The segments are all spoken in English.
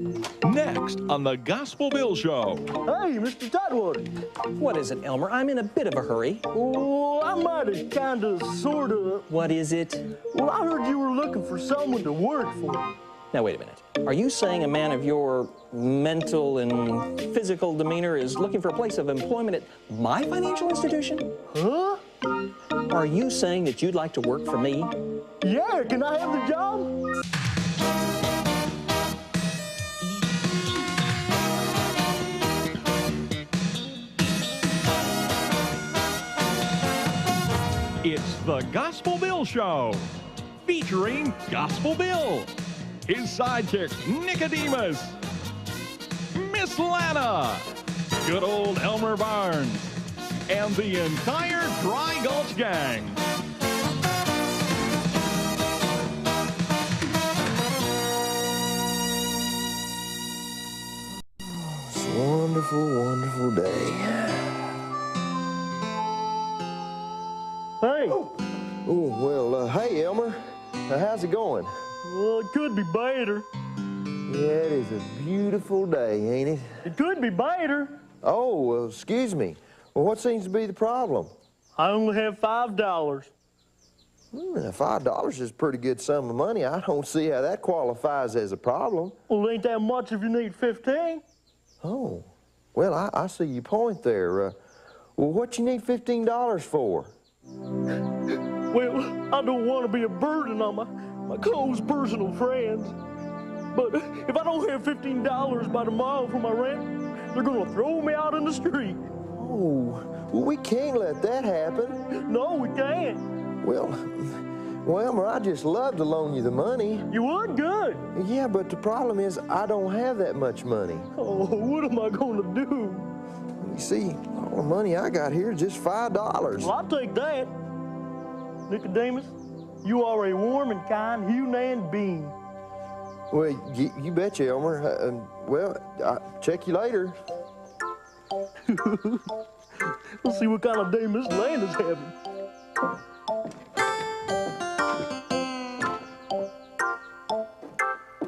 Next on the Gospel Bill Show. Hey, Mr. Tidewater. What is it, Elmer? I'm in a bit of a hurry. Well, I might have sorta. What is it? Well, I heard you were looking for someone to work for. Now, wait a minute. Are you saying a man of your mental and physical demeanor is looking for a place of employment at my financial institution? Huh? Are you saying that you'd like to work for me? Yeah, can I have the job? It's the Gospel Bill Show, featuring Gospel Bill, his sidekick Nicodemus, Miss Lana, good old Elmer Barnes, and the entire Dry Gulch gang. It's a wonderful, wonderful day. Hey. Oh, well, hey, Elmer. How's it going? Well, it could be better. Yeah, it is a beautiful day, ain't it? It could be better. Oh, well, excuse me. Well, what seems to be the problem? I only have $5. $5 is a pretty good sum of money. I don't see how that qualifies as a problem. Well, ain't that much if you need 15. Oh, well, I see your point there. Well, what you need $15 for? Well, I don't want to be a burden on my close personal friends. But if I don't have $15 by tomorrow for my rent, they're going to throw me out in the street. Oh, well, we can't let that happen. No, we can't. Well, Elmer, I'd just love to loan you the money. You would? Good. Yeah, but the problem is I don't have that much money. Oh, what am I going to do? You see, all the money I got here is just $5. Well, I'll take that. Nicodemus, you are a warm and kind human being. Well, you betcha, Elmer. Well, I'll check you later. We'll see what kind of day Miss Lana's having.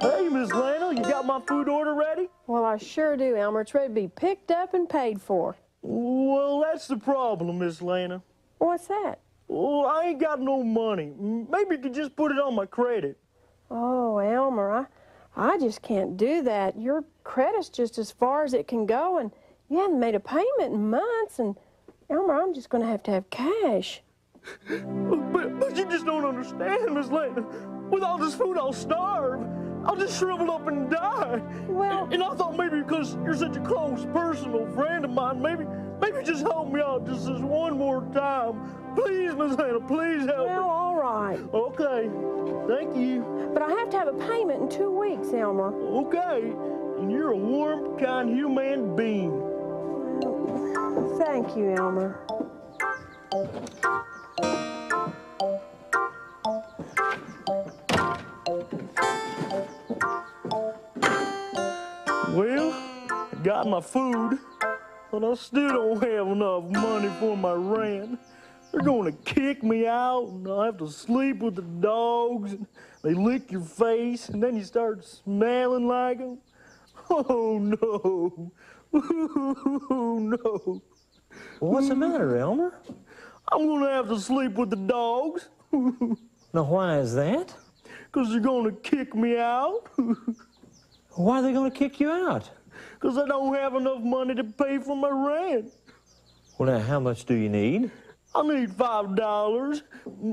Hey, Miss Lana, you got my food order ready? Well, I sure do, Elmer. It's ready to be picked up and paid for. Well, that's the problem, Miss Lana. What's that? Well, I ain't got no money. Maybe you could just put it on my credit. Oh, Elmer, I just can't do that. Your credit's just as far as it can go, and you haven't made a payment in months, and Elmer, I'm just going to have cash. But you just don't understand, Miss Lana. With all this food, I'll starve. I'll just shrivel up and die. Well... And I thought maybe because you're such a close personal friend of mine, maybe just help me out just this one more time. Please, Miss Lana, please help me. Well, all right. Okay, thank you. But I have to have a payment in 2 weeks, Elmer. Okay, and you're a warm, kind, human being. Well, thank you, Elmer. Well, I got my food, but I still don't have enough money for my rent. They're going to kick me out, and I'll have to sleep with the dogs, and they lick your face, and then you start smelling like them. Oh, no. Oh, no. What's the matter, Elmer? I'm going to have to sleep with the dogs. Now, why is that? Because they're going to kick me out. Why are they going to kick you out? Because I don't have enough money to pay for my rent. Well, now, how much do you need? I need $5.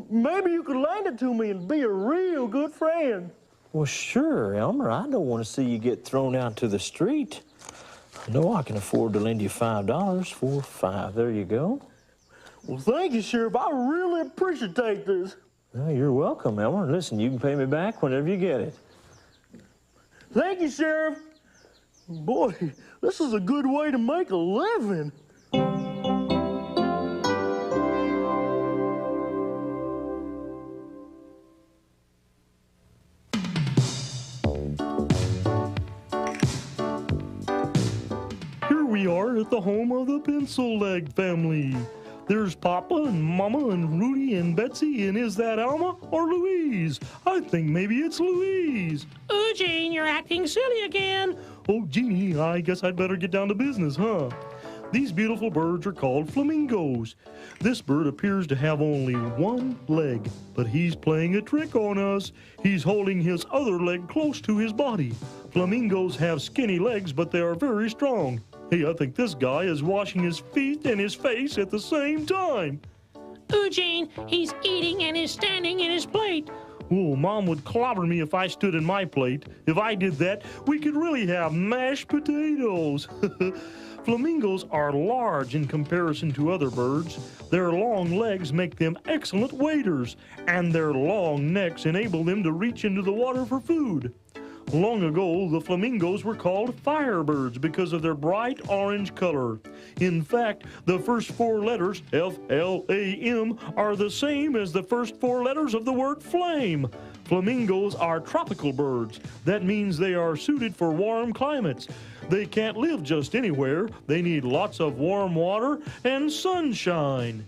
Maybe you could lend it to me and be a real good friend. Well, sure, Elmer. I don't want to see you get thrown out to the street. I know I can afford to lend you $5 for $5. There you go. Well, thank you, Sheriff. I really appreciate this. Well, you're welcome, Elmer. Listen, you can pay me back whenever you get it. Thank you, Sheriff. Boy, this is a good way to make a living. Here we are at the home of the Pencil Leg family. There's Papa and Mama and Rudy and Betsy, and is that Alma or Louise? I think maybe it's Louise. Eugene, you're acting silly again. Oh, Jeannie, I guess I'd better get down to business, huh? These beautiful birds are called flamingos. This bird appears to have only one leg, but he's playing a trick on us. He's holding his other leg close to his body. Flamingos have skinny legs, but they are very strong. Hey, I think this guy is washing his feet and his face at the same time. Eugene, he's eating and he's standing in his plate. Oh, Mom would clobber me if I stood in my plate. If I did that, we could really have mashed potatoes. Flamingos are large in comparison to other birds. Their long legs make them excellent waders, and their long necks enable them to reach into the water for food. Long ago, the flamingos were called firebirds because of their bright orange color. In fact, the first four letters, F-L-A-M, are the same as the first four letters of the word flame. Flamingos are tropical birds. That means they are suited for warm climates. They can't live just anywhere. They need lots of warm water and sunshine.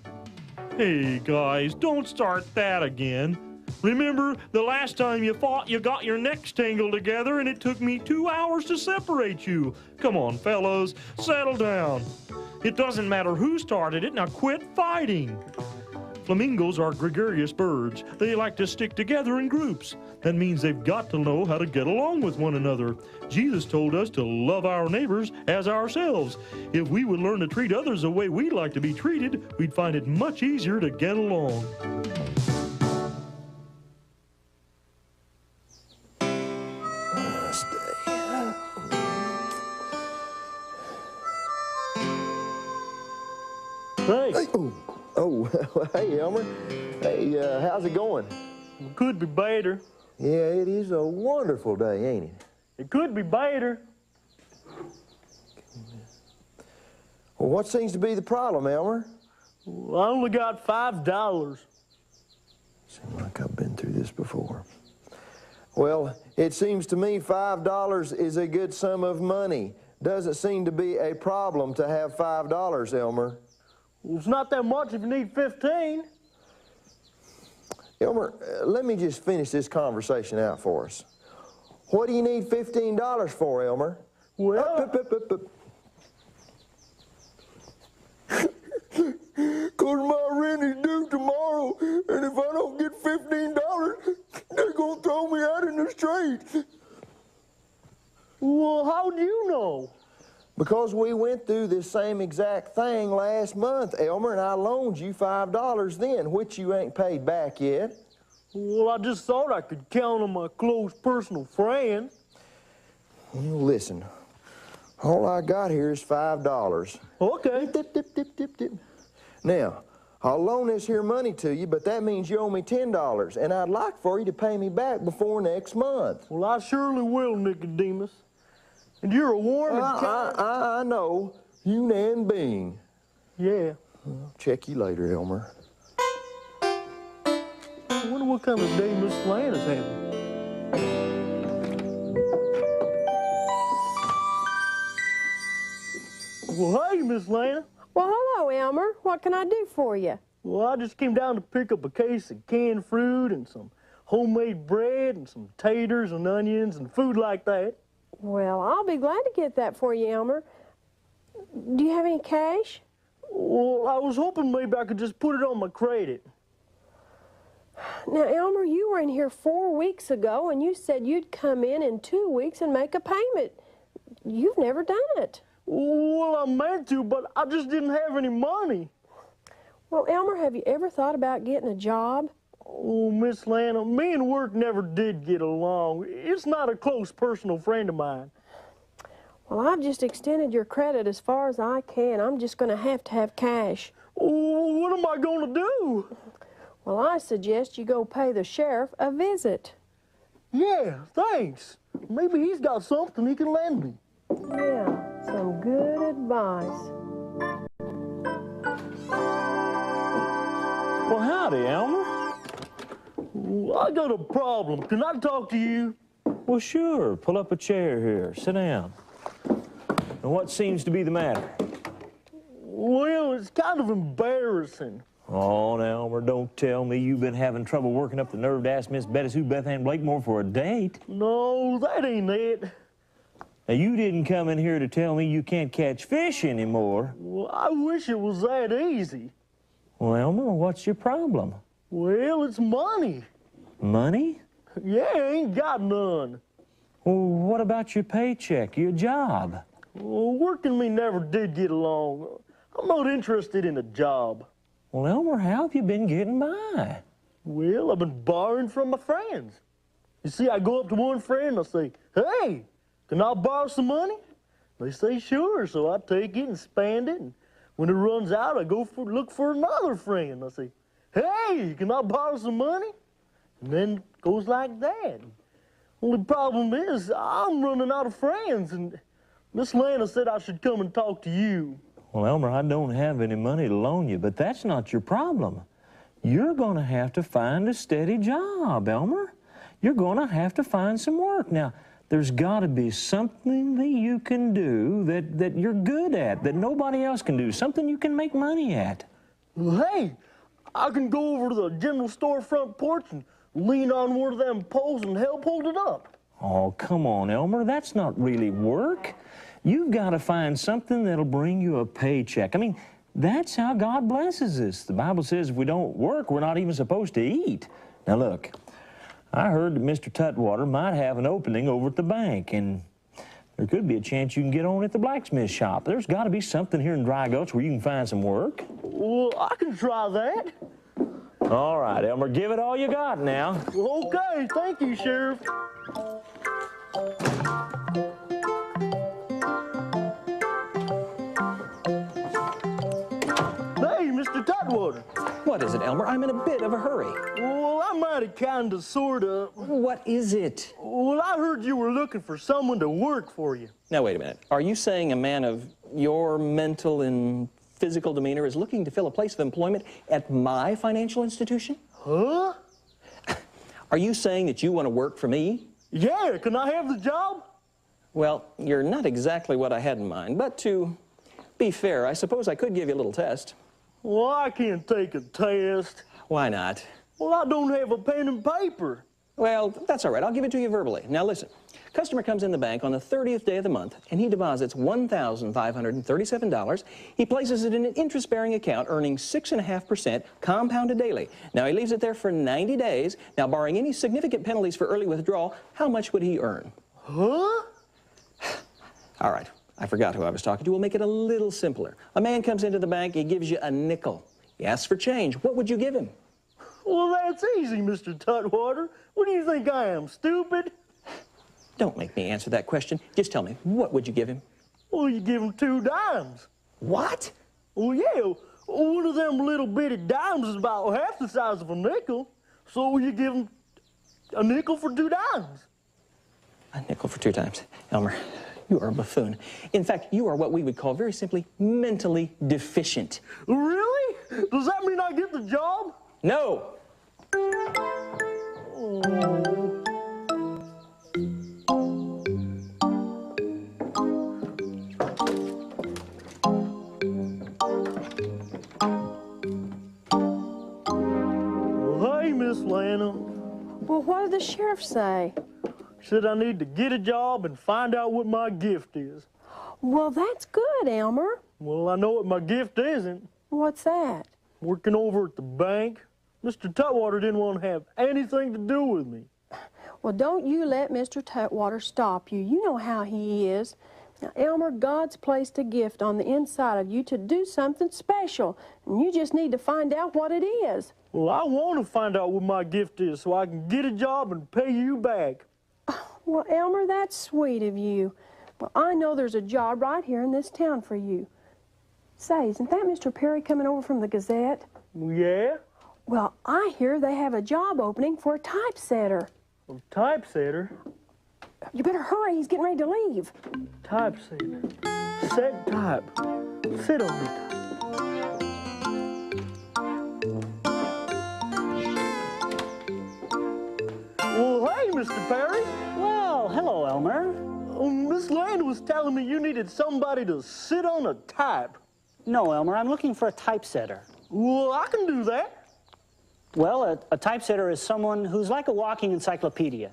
Hey, guys, don't start that again. Remember, the last time you fought, you got your necks tangled together and it took me 2 hours to separate you. Come on, fellows, settle down. It doesn't matter who started it, now quit fighting. Flamingos are gregarious birds. They like to stick together in groups. That means they've got to know how to get along with one another. Jesus told us to love our neighbors as ourselves. If we would learn to treat others the way we'd like to be treated, we'd find it much easier to get along. Hey. Oh, hey, Elmer. Hey, how's it going? Could be better. Yeah, it is a wonderful day, ain't it? It could be better. Well, what seems to be the problem, Elmer? Well, I only got $5. Seems like I've been through this before. Well, it seems to me $5 is a good sum of money. Doesn't seem to be a problem to have $5, Elmer. Well, it's not that much if you need 15. Elmer, let me just finish this conversation out for us. What do you need $15 for, Elmer? Well, Cause my rent is due tomorrow, and if I don't get $15, they're gonna throw me out in the street. well, how do you know? Because we went through this same exact thing last month, Elmer, and I loaned you $5 then, which you ain't paid back yet. Well, I just thought I could count on my close personal friend. Well, listen, all I got here is $5. Okay. Dip, dip, dip, dip, dip. Now, I'll loan this here money to you, but that means you owe me $10, and I'd like for you to pay me back before next month. Well, I surely will, Nicodemus. And you're a warm and kind... I know. Hunan being. Yeah. I'll check you later, Elmer. I wonder what kind of day Miss Lana's having. Well, hey, Miss Lana. Well, hello, Elmer. What can I do for you? Well, I just came down to pick up a case of canned fruit and some homemade bread and some taters and onions and food like that. Well, I'll be glad to get that for you, Elmer. Do you have any cash? Well, I was hoping maybe I could just put it on my credit. Now, Elmer, you were in here 4 weeks ago, and you said you'd come in 2 weeks and make a payment. You've never done it. Well, I meant to, but I just didn't have any money. Well, Elmer, have you ever thought about getting a job? Oh, Miss Lana, me and work never did get along. It's not a close personal friend of mine. Well, I've just extended your credit as far as I can. I'm just going to have cash. Oh, what am I going to do? Well, I suggest you go pay the sheriff a visit. Yeah, thanks. Maybe he's got something he can lend me. Yeah, some good advice. Well, howdy, Elmer. Well, I got a problem. Can I talk to you? Well, sure. Pull up a chair here. Sit down. And what seems to be the matter? Well, it's kind of embarrassing. Oh, now, Elmer, don't tell me you've been having trouble working up the nerve to ask Miss Betty Sue Beth Ann Blakemore for a date. No, that ain't it. Now, you didn't come in here to tell me you can't catch fish anymore. Well, I wish it was that easy. Well, Elmer, what's your problem? Well, it's money. Money? Yeah, I ain't got none. Well, what about your paycheck, your job? Well, work and me never did get along. I'm not interested in a job. Well, Elmer, how have you been getting by? Well, I've been borrowing from my friends. You see, I go up to one friend and I say, hey, can I borrow some money? They say, sure, so I take it and spend it. And when it runs out, I go look for another friend. I say, hey, can I borrow some money? And then it goes like that. Only problem is, I'm running out of friends, and Miss Lana said I should come and talk to you. Well, Elmer, I don't have any money to loan you, but that's not your problem. You're going to have to find a steady job, Elmer. You're going to have to find some work. Now, there's got to be something that you can do that you're good at, that nobody else can do, something you can make money at. Well, hey, I can go over to the general store front porch and lean on one of them poles and help hold it up. Oh, come on, Elmer, that's not really work. You've got to find something that'll bring you a paycheck. I mean, that's how God blesses us. The Bible says if we don't work, we're not even supposed to eat. Now, look, I heard that Mr. Tutwater might have an opening over at the bank, and there could be a chance you can get on at the blacksmith shop. There's got to be something here in Dry Gulch where you can find some work. Well, I can try that. All right, Elmer, give it all you got now. Okay, thank you, Sheriff. Hey, Mr. Tutwater. What is it, Elmer? I'm in a bit of a hurry. Well, I might have kinda, sorta. What is it? Well, I heard you were looking for someone to work for you. Now, wait a minute. Are you saying a man of your mental and physical demeanor is looking to fill a place of employment at my financial institution? Huh? Are you saying that you want to work for me? Yeah, can I have the job? Well, you're not exactly what I had in mind, but to be fair, I suppose I could give you a little test. Well, I can't take a test. Why not? Well, I don't have a pen and paper. Well, that's all right. I'll give it to you verbally. Now, listen. Customer comes in the bank on the 30th day of the month, and he deposits $1,537. He places it in an interest-bearing account, earning 6.5% compounded daily. Now, he leaves it there for 90 days. Now, barring any significant penalties for early withdrawal, how much would he earn? Huh? All right. I forgot who I was talking to. We'll make it a little simpler. A man comes into the bank, he gives you a nickel. He asks for change. What would you give him? Well, that's easy, Mr. Tutwater. What do you think I am, stupid? Don't make me answer that question. Just tell me, what would you give him? Well, you give him 2 dimes. What? Well, yeah, one of them little bitty dimes is about half the size of a nickel. So you give him a nickel for 2 dimes. A nickel for 2 times. Elmer, you are a buffoon. In fact, you are what we would call very simply mentally deficient. Really? Does that mean I get the job? No. Well, hey, Miss Lana. Well, what did the sheriff say? Said I need to get a job and find out what my gift is. Well, that's good, Elmer. Well, I know what my gift isn't. What's that? Working over at the bank. Mr. Tutwater didn't want to have anything to do with me. Well, don't you let Mr. Tutwater stop you. You know how he is. Now, Elmer, God's placed a gift on the inside of you to do something special, and you just need to find out what it is. Well, I want to find out what my gift is so I can get a job and pay you back. Well, Elmer, that's sweet of you. Well, I know there's a job right here in this town for you. Say, isn't that Mr. Perry coming over from the Gazette? Yeah? Well, I hear they have a job opening for a typesetter. A typesetter? You better hurry, he's getting ready to leave. Typesetter. Set type. Sit on me. Well, hey, Mr. Perry. Well, hello, Elmer. Miss Lane was telling me you needed somebody to sit on a type. No, Elmer, I'm looking for a typesetter. Well, I can do that. Well, a typesetter is someone who's like a walking encyclopedia.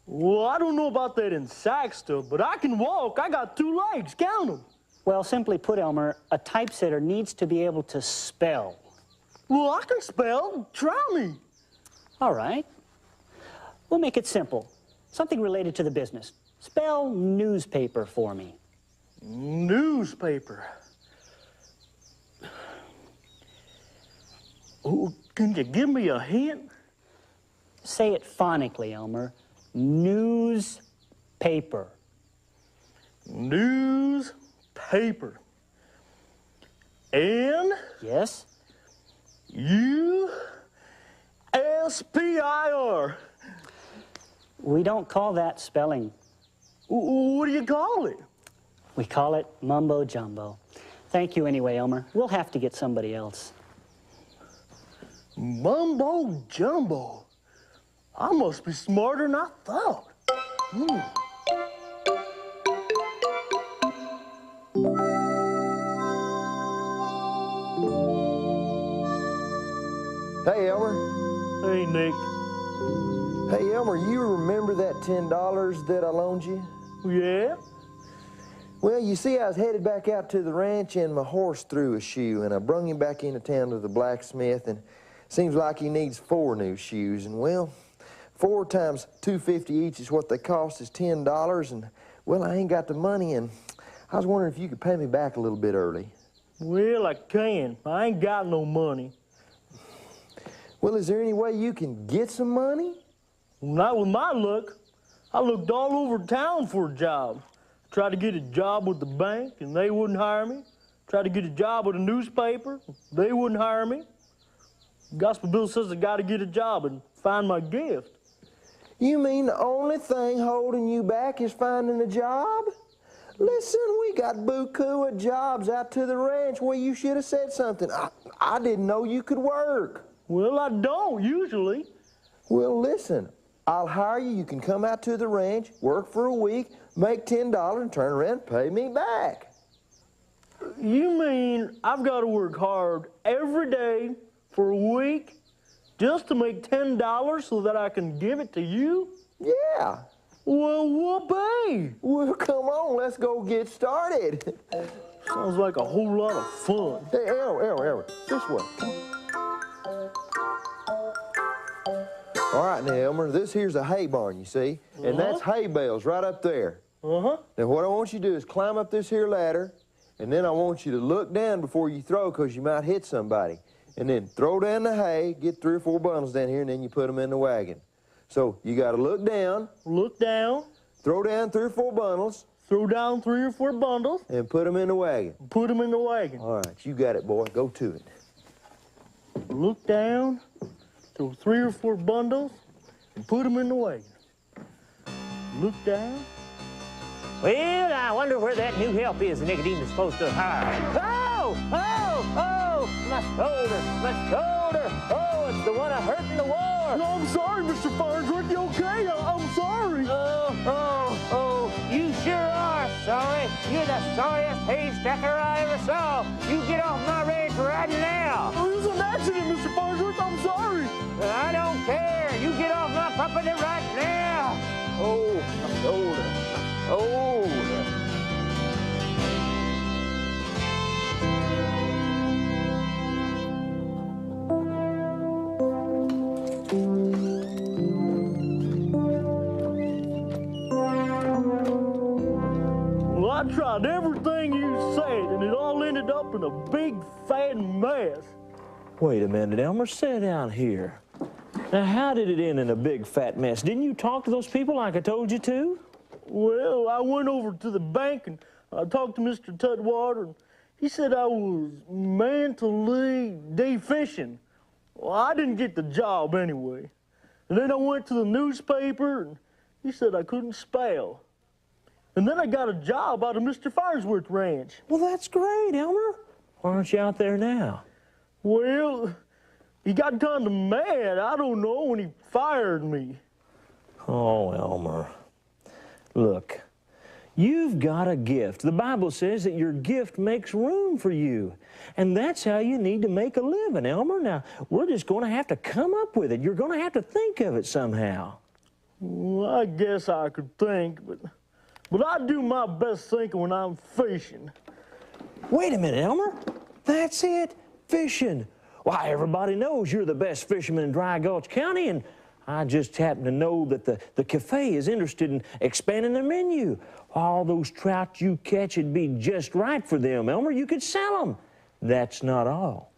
Well, I don't know about that encycl stuff, but I can walk. I got 2 legs. Count them. Well, simply put, Elmer, a typesetter needs to be able to spell. Well, I can spell. Try me. All right. We'll make it simple. Something related to the business. Spell newspaper for me. Newspaper. Oh, can you give me a hint? Say it phonically, Elmer. Newspaper. Newspaper. Yes? N-U-S-P-I-R. We don't call that spelling. What do you call it? We call it mumbo jumbo. Thank you anyway, Elmer. We'll have to get somebody else. Mumbo jumbo. I must be smarter than I thought. Hey, Elmer. Hey, Nick. Hey, Elmer, you remember that $10 that I loaned you? Yeah? Well, you see, I was headed back out to the ranch and my horse threw a shoe, and I brung him back into town to the blacksmith, and seems like he needs 4 new shoes. And, well, 4 times $2.50 each is what they cost, is $10, and, well, I ain't got the money, and I was wondering if you could pay me back a little bit early. Well, I can. I ain't got no money. Well, is there any way you can get some money? Not with my luck. I looked all over town for a job. Tried to get a job with the bank, and they wouldn't hire me. Tried to get a job with a newspaper. They wouldn't hire me. Gospel Bill says I got to get a job and find my gift. You mean the only thing holding you back is finding a job? Listen, we got buku of jobs out to the ranch where you should have said something. I didn't know you could work. Well, I don't usually. Well, listen, I'll hire you. You can come out to the ranch, work for a week, make $10, and turn around and pay me back. You mean I've got to work hard every day for a week just to make $10 so that I can give it to you? Yeah. Well, whoopee. Well, come on, let's go get started. Sounds like a whole lot of fun. Hey, Elmer, this way. All right, now, Elmer, this here's a hay barn, you see, and that's hay bales right up there. Uh-huh. Now, what I want you to do is climb up this here ladder, and then I want you to look down before you throw, because you might hit somebody. And then throw down the hay, get 3 or 4 bundles down here, and then you put them in the wagon. So you got to look down. Look down. Throw down 3 or 4 bundles. Throw down 3 or 4 bundles. And put them in the wagon. Put them in the wagon. All right, you got it, boy. Go to it. Look down. Throw 3 or 4 bundles and put them in the wagon. Look down. Well, I wonder where that new help is that Nicodemus supposed to hire. Oh! My shoulder! Oh, it's the one I hurt in the war! No, I'm sorry, Mr. Farnsworth. You okay? I'm sorry. You sure are sorry. You're the sorriest haystacker I ever saw. You get off my ranch right now. It was an accident, Mr. Farnsworth. I'm sorry. I don't care. You get off my property right now. Oh, my shoulder. Well, I tried everything you said, and it all ended up in a big, fat mess. Wait a minute, Elmer, sit down here. Now, how did it end in a big, fat mess? Didn't you talk to those people like I told you to? Well, I went over to the bank, and I talked to Mr. Tutwater, and he said I was mentally deficient. Well, I didn't get the job anyway. And then I went to the newspaper, and he said I couldn't spell. And then I got a job out of Mr. Farnsworth Ranch. Well, that's great, Elmer. Why aren't you out there now? Well, he got kind of mad, I don't know, when he fired me. Oh, Elmer. Look, You've got a gift. The Bible says that your gift makes room for you. And that's how you need to make a living, Elmer. Now, we're just going to have to come up with it. You're going to have to think of it somehow. Well, I guess I could think, but I do my best thinking when I'm fishing. Wait a minute, Elmer. That's it, fishing. Why, everybody knows you're the best fisherman in Dry Gulch County, and I just happen to know that the cafe is interested in expanding their menu. All those trout you catch would be just right for them, Elmer. You could sell them. That's not all.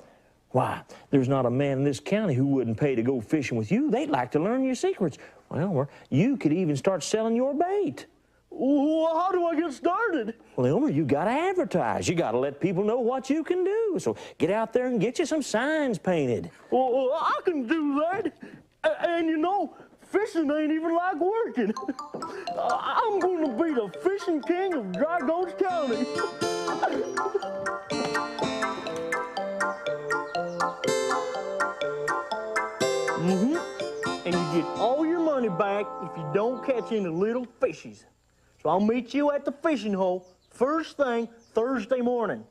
Why, there's not a man in this county who wouldn't pay to go fishing with you. They'd like to learn your secrets. Well, Elmer, you could even start selling your bait. Well, how do I get started? Well, Elmer, you got to advertise. You got to let people know what you can do. So get out there and get you some signs painted. Well, I can do that. And you know, fishing ain't even like working. I'm going to be the fishing king of Dry Gulch County. And you get all your money back if you don't catch any little fishies. So I'll meet you at the fishing hole first thing Thursday morning.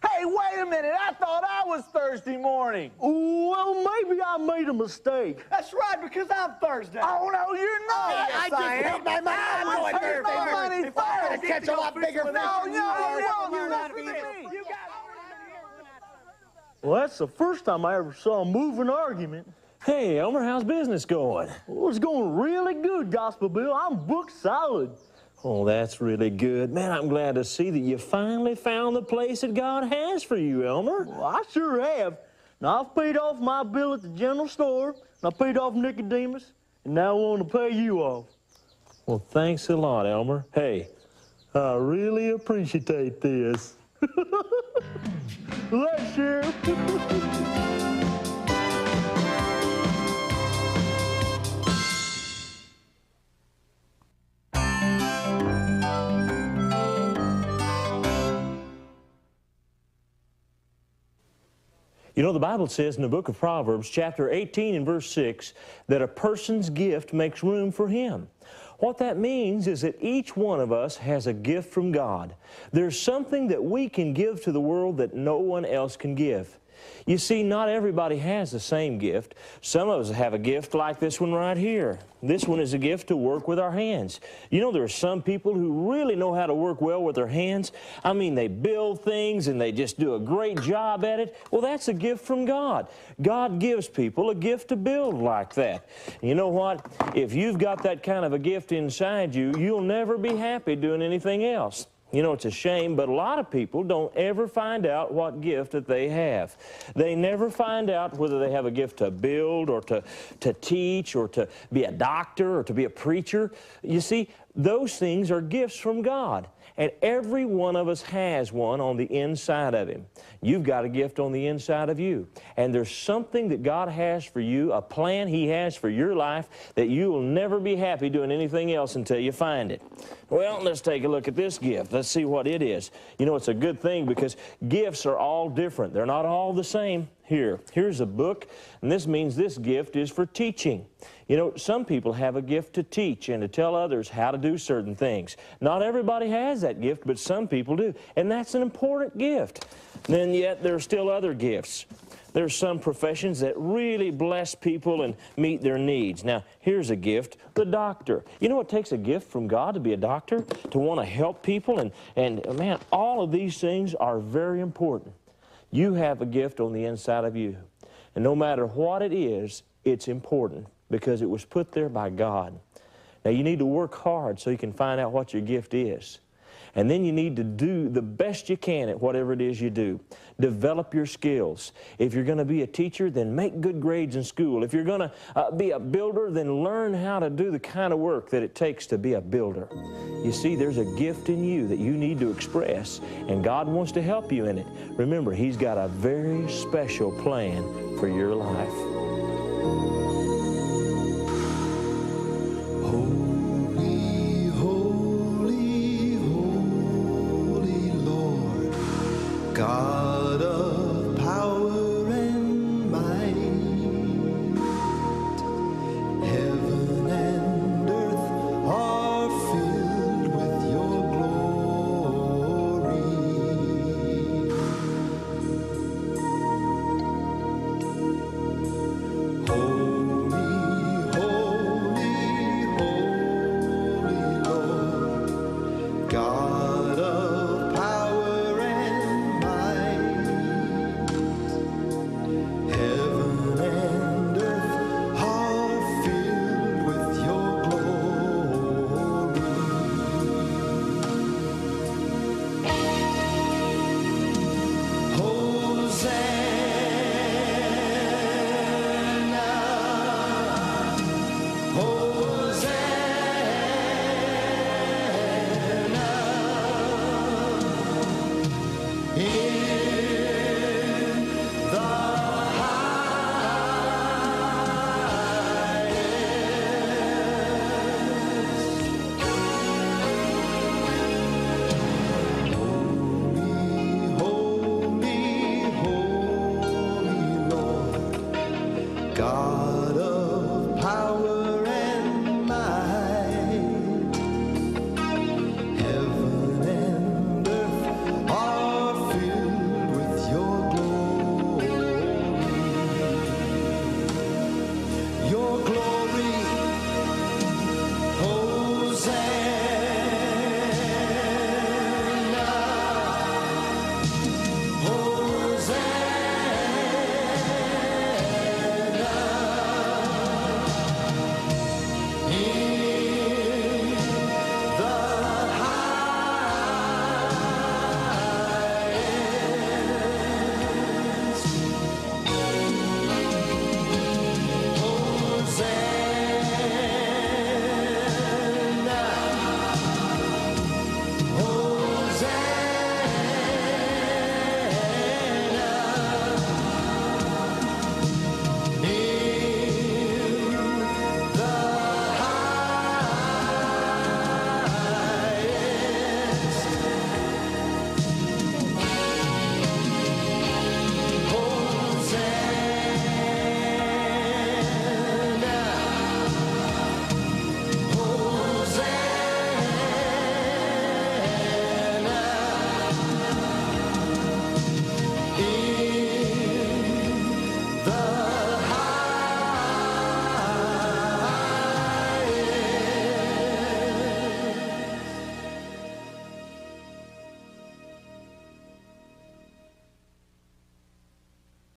Hey, wait a minute. I thought I was Thursday morning. Well, maybe I made a mistake. That's right, because I'm Thursday. Oh, no, you're not. I just made my money. I'm going Thursday. My money If I'm going to catch a lot bigger fish than you are, you got me. Well, that's the first time I ever saw a moving argument. Hey, Elmer, how's business going? Well, it's going really good, Gospel Bill. I'm booked solid. Oh, that's really good. Man, I'm glad to see that you finally found the place that God has for you, Elmer. Well, I sure have. Now, I've paid off my bill at the general store, and I paid off Nicodemus, and now I want to pay you off. Well, thanks a lot, Elmer. Hey, I really appreciate this. Thanks, Sheriff. You know, the Bible says in the book of Proverbs, chapter 18 and verse 6, that a person's gift makes room for him. What that means is that each one of us has a gift from God. There's something that we can give to the world that no one else can give. You see, not everybody has the same gift. Some of us have a gift like this one right here. This one is a gift to work with our hands. You know, there are some people who really know how to work well with their hands. I mean, they build things and they just do a great job at it. Well, that's a gift from God. God gives people a gift to build like that. And you know what? If you've got that kind of a gift inside you, you'll never be happy doing anything else. You know, it's a shame, but a lot of people don't ever find out what gift that they have. They never find out whether they have a gift to build or to teach or to be a doctor or to be a preacher. You see, those things are gifts from God. And every one of us has one on the inside of him. You've got a gift on the inside of you. And there's something that God has for you, a plan he has for your life, that you will never be happy doing anything else until you find it. Well, let's take a look at this gift. Let's see what it is. You know, it's a good thing because gifts are all different. They're not all the same. Here's a book, and this means this gift is for teaching. You know, some people have a gift to teach and to tell others how to do certain things. Not everybody has that gift, but some people do, and that's an important gift. Then yet there are still other gifts. There's some professions that really bless people and meet their needs. Now, here's a gift, the doctor. You know, it takes a gift from God to be a doctor, to want to help people, and man, all of these things are very important. You have a gift on the inside of you. And no matter what it is, it's important because it was put there by God. Now, you need to work hard so you can find out what your gift is. And then you need to do the best you can at whatever it is you do. Develop your skills. If you're going to be a teacher, then make good grades in school. If you're going to be a builder, then learn how to do the kind of work that it takes to be a builder. You see, there's a gift in you that you need to express, and God wants to help you in it. Remember, he's got a very special plan for your life. God